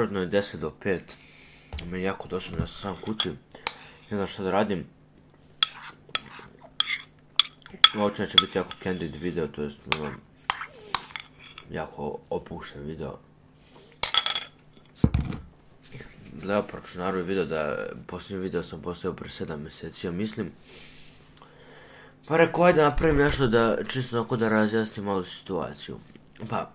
Trenutno je 10 do 5. Meni jako dosadno, ja sam sam kući. Ne znam šta da radim. Ovo će biti jako candid video, to jest jako opušten video. Gledao po računaru i video da posljednji video sam postavio pre 7 mjeseci, ja mislim. Pa rekao, ajde napravim nešto da, čisto tako da razjasnim malo situaciju. Pa,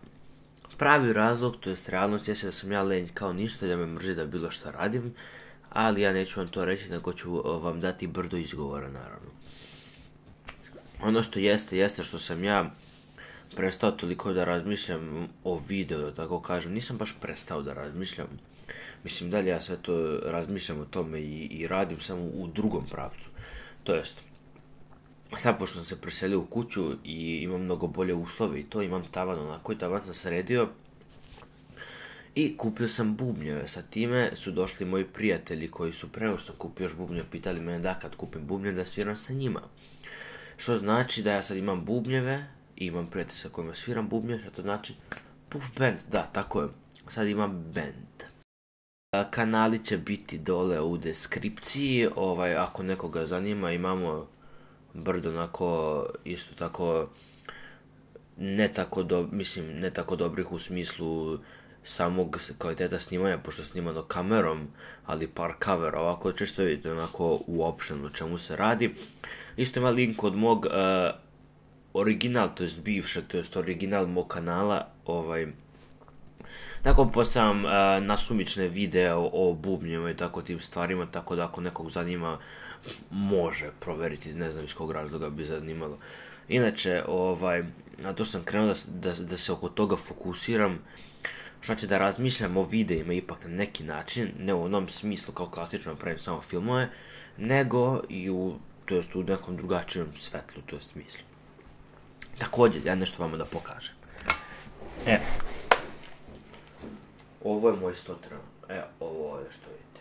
pravi razlog, to jest realnost, jeste da sam ja lenj kao ništa, da me mrzi da bilo šta radim, ali ja neću vam to reći, nego ću vam dati brdo izgovora, naravno. Ono što jeste što sam ja prestao toliko da razmišljam o videu, da tako kažem. Nisam baš prestao da razmišljam. Mislim, dalje ja sve to razmišljam o tome i radim samo u drugom pravcu. To jest, sad pošto sam se preselio u kuću i imam mnogo bolje uslove i to, imam tavan onako i tavan sam sredio. I kupio sam bubnjeve, sa time su došli moji prijatelji koji su pre nego što sam kupio još bubnjeve, pitali mene da kad kupim bubnjeve da sviram sa njima. Što znači da ja sad imam bubnjeve i imam prijatelja sa kojima sviram bubnjeve, što to znači Puff Band, da, tako je, sad imam band. Kanali će biti dole u deskripciji, ako nekoga zanima, imamo brdo onako, isto tako, ne tako dobrih u smislu samog kvaliteta snimanja, pošto je snimano kamerom, ali par kavera, ovako često vidite onako uopšteno o čemu se radi. Isto ima link od mog original, to jest bivšeg, to jest original mog kanala, tako postavljam nasumične videa o bubnjima i tako tim stvarima, tako da ako nekog zanima može proveriti, ne znam iz kog razloga bi zanimalo. Inače, na to sam krenuo da se oko toga fokusiram, znači da razmišljam o videima ipak na neki način, ne u onom smislu kao klasično pravim samo filmove, nego i u nekom drugačijem svetlu, to je smislu. Također, ja nešto vama da pokažem. Evo. Ovo je moj 100 trenutno. Evo, ovo ovdje što vidite.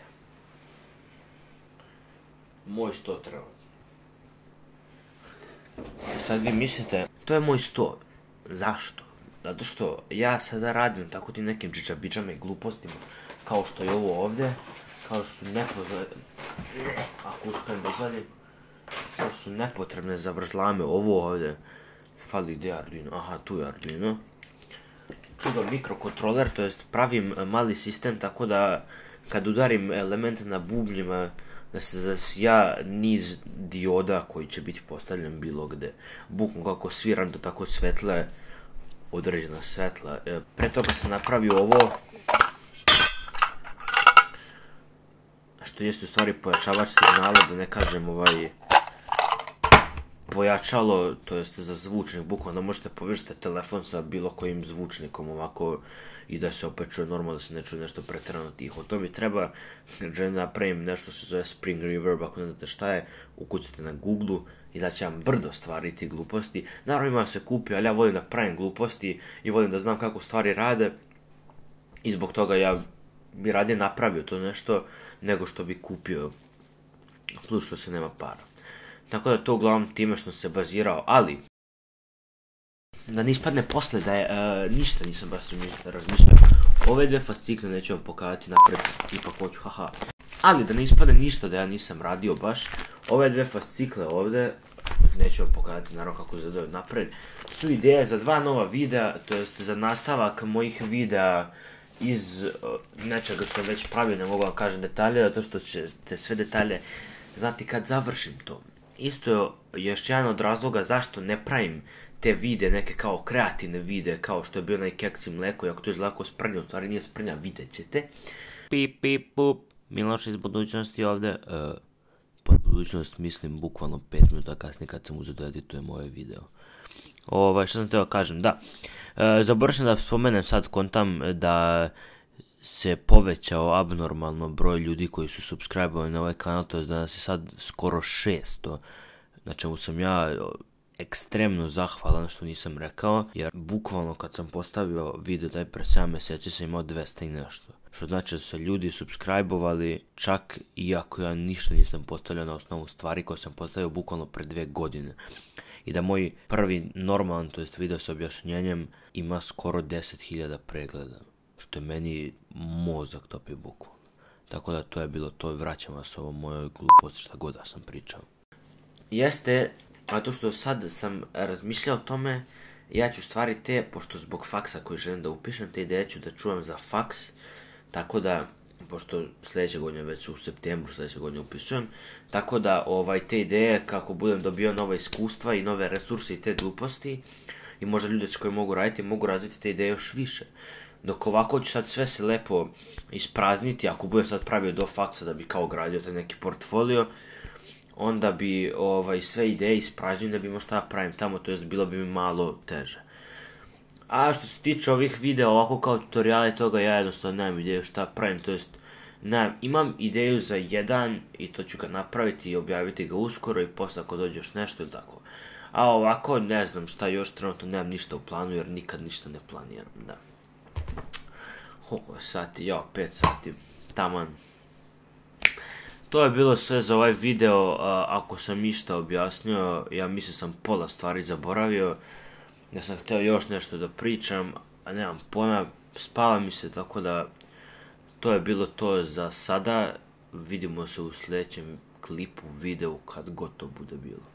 Moj 100 trenutno. Sad vi mislite, to je moj 100. Zašto? Zato što ja sada radim tako tim nekim čičabičama i glupostima, kao što je ovo ovdje, kao što su nepoznate, ako uspijem da izvadim, kao što su nepotrebne zavrzlame, ovo ovdje, fali gdje je Arduino, aha, tu je Arduino. Čudan mikrokontroler, to jest pravim mali sistem tako da kad udarim elemente na bubnjima da se zasija niz dioda koji će biti postavljen bilo gde. Bukvalno kako sviram da tako svetle određena svetla. Pre toga sam napravio ovo, što jeste u stvari pojačavač signala, da ne kažem pojačalo, to jest za zvučnik, bukvalno da možete povežete telefon sa bilo kojim zvučnikom ovako i da se opet čuje normalno, da se ne čuje nešto pretjerano tiho. To mi treba, da napravim nešto se zove Spring Reverb, ako ne znate šta je, ukucite na Google i da će vam brdo stvari ti gluposti. Naravno ima se kupi, ali ja volim da pravim gluposti i volim da znam kako stvari rade i zbog toga ja bi radije napravio to nešto nego što bi kupio, plus što se nema para. Tako da to uglavnom time što sam se bazirao, ali da ne ispadne posle da je ništa nisam baš razmišljao. Ove dve fascikle neću vam pokazati napred, ipak hoću, haha. Ali da ne ispadne ništa da ja nisam radio baš, ove dve fascikle ovdje, neću vam pokazati naravno kako izgledaju napred, su ideje za 2 nova videa, to jest za nastavak mojih videa iz nečega što već pravio, ne mogu vam kažem detalje, zato što ćete sve detalje znati kad završim to. Isto je još jedan od razloga zašto ne pravim te videe, neke kao kreativne videe, kao što je bio onaj keks i mleko, i ako to je lako sprnja, u stvari nije sprnja, vidjet ćete. Pip, pip, pup, Miloš iz budućnosti ovdje. Pod budućnost mislim bukvalno 5 minuta kasnije kad sam uzeo da editujem ovaj video. Što sam teo kažem, da. Zaboravim da spomenem sad, kontam da se povećao abnormalno broj ljudi koji su subscribe-ovali na ovaj kanal, to je da nas je sad skoro 600, na čemu sam ja ekstremno zahvalan što nisam rekao, jer bukvalno kad sam postavio video daj pre 7 mjeseci sam imao 200 i nešto. Što znači da su se ljudi subscribe-ovali čak iako ja ništa nisam postavljao na osnovu stvari koje sam postavio bukvalno pre 2 godine. I da moj prvi normalan, to jest video s objašnjenjem, ima skoro 10.000 pregleda. Što što je meni mozak topi buku. Tako da to je bilo to, vraćam vas ovo mojoj gluposti šta god da sam pričao. Jeste, a to što sad sam razmišljao o tome, ja ću stvari pošto zbog faksa koji želim da upišem, te ideje ću da čuvam za faks, tako da, pošto sljedeće godine, već u septembru sljedeće godine upisujem, tako da te ideje, kako budem dobio nova iskustva i nove resurse i te gluposti, i možda ljudi koji mogu raditi, mogu razviti te ideje još više. Dok ovako ću sad sve se lepo isprazniti, ako budem sad pravio do faksa da bi kao gradio taj neki portfolio, onda bi sve ideje ispraznio da bi imao šta pravim tamo, to jest bilo bi mi malo teže. A što se tiče ovih videa ovako kao tutoriale toga, ja jednostavno nemam ideju šta pravim, to jest imam ideju za jedan i to ću ga napraviti i objaviti ga uskoro i posle ako dođe još nešto ili tako. A ovako ne znam šta još, trenutno nemam ništa u planu jer nikad ništa ne planiram, da. Koliko sati, 5 sati, taman. To je bilo sve za ovaj video, ako sam išta objasnio, ja mislim sam pola stvari zaboravio, ja sam htio još nešto da pričam, a nemam pojma, spava mi se, tako da to je bilo to za sada, vidimo se u sljedećem klipu, videu, kad god to bude bilo.